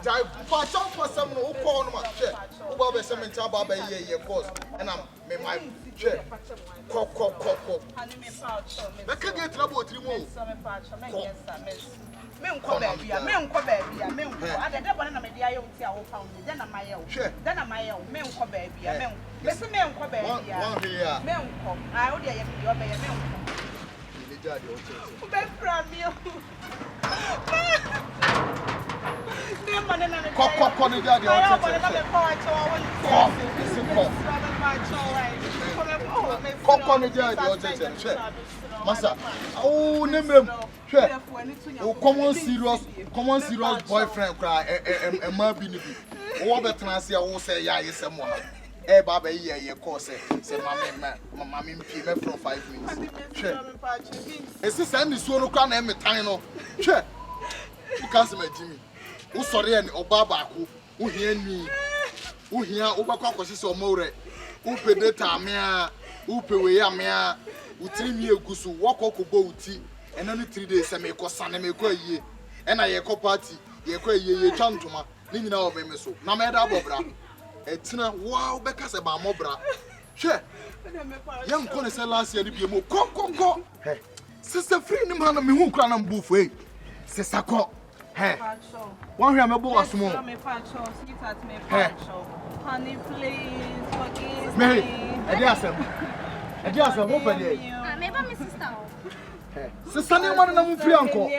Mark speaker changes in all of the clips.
Speaker 1: Jai patch for some no call no share. Who baba some in Taba ye course and I'm my share. Cock. I can get trouble with you.
Speaker 2: Men ko baby, I don't want to media you see our pound, then I'm my own. Then I'm my own, men ko baby, men. Listen, men ko baby, men ko. I would have your baby, men.
Speaker 1: Massa, oh, name common serious boyfriend cry and my baby. What better than say, I will say, yes, someone. Eh, Baba, ye course, say, Mammy, from 5 minutes. It's the same as one who can't have a tiny. Sure, because my Jimmy, who sorry and Obaba, who hear me, who hear Obacos or more, who pay the time, who pay away a who 3 years gusu walk up boaty, and only 3 days I make a son and make a year, and I a party, ye quay ye chantuma, living out of a meso, no matter Bobra. It's not wow because about Mobra. Sure, young Connoisseur last year, you more go. Hey, sister, free him on me who can buffet. Sister, call. Hey, one here, my boss, more.
Speaker 2: Honey, please forgive
Speaker 1: me. I just a woman.
Speaker 3: Maybe my sister.
Speaker 1: Sister, no one of them free uncle.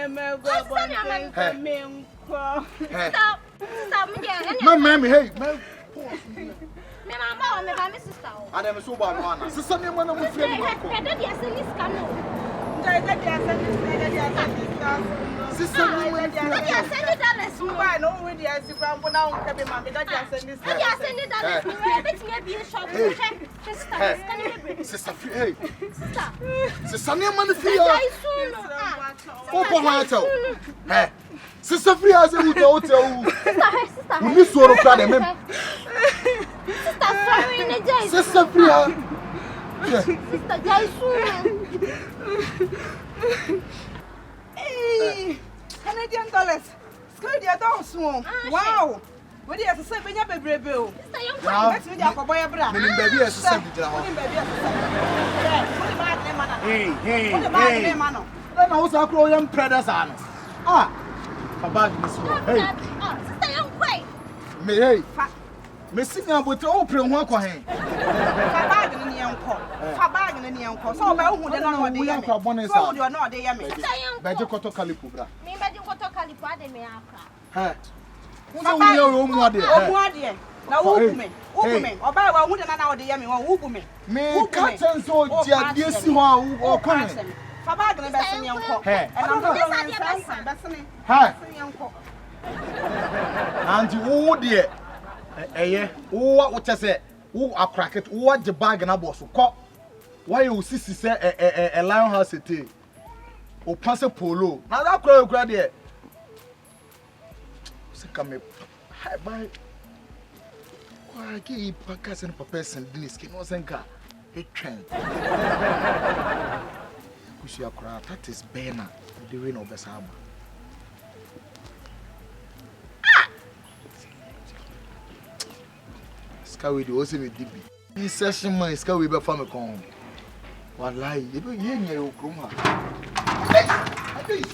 Speaker 3: Stop,
Speaker 1: mammy, hey,
Speaker 3: my sister.
Speaker 1: I never saw one. Sister, no one of them free uncle. Sister,
Speaker 2: I know with the ice from now, Cabby Mammy, that you send this. I send it that be a shop.
Speaker 1: Sister, hey, Sister, no one free. Hey, Sister, free as a hotel. We miss your father. Sister, free.
Speaker 3: Sister,
Speaker 2: Hey, Canadian dollars. Scodia don't swoon. Wow. What do you have to say when you're baby bill? Let's meet your boy, brother.
Speaker 1: Baby, as a subject. Hey. Then I was a growing predators. Ah, about this one. Hey,
Speaker 3: sister, young quay.
Speaker 1: Me, hey, Missing out with open one coin.
Speaker 2: Fabagan in the uncle. Fabagan in the uncle. So about who don't know what they are. So you are not the Yami.
Speaker 1: Bejokoto Calipubra.
Speaker 3: Me, Bejokoto Calipa, they may
Speaker 1: have. Who's your own mother?
Speaker 2: Now, woman, or by one who don't know the Yami or woman.
Speaker 1: Me, Captain, so yes, you are or coming.
Speaker 2: Fabagan, that's in the uncle. And I'm not that's me.
Speaker 1: Hi, and you, dear. What I say? Who are cracked? What the bag and a boss? Why you see say a lion house at tea? O pass a polo. Now that crowd grad come hi bye. Why keep podcast and person this can was and car? A trend. Kushia crowd, that is Bena, the rain of the summer. We do also with DB. This session man is we be farm con. Wallahi, you be here near your croma. Please.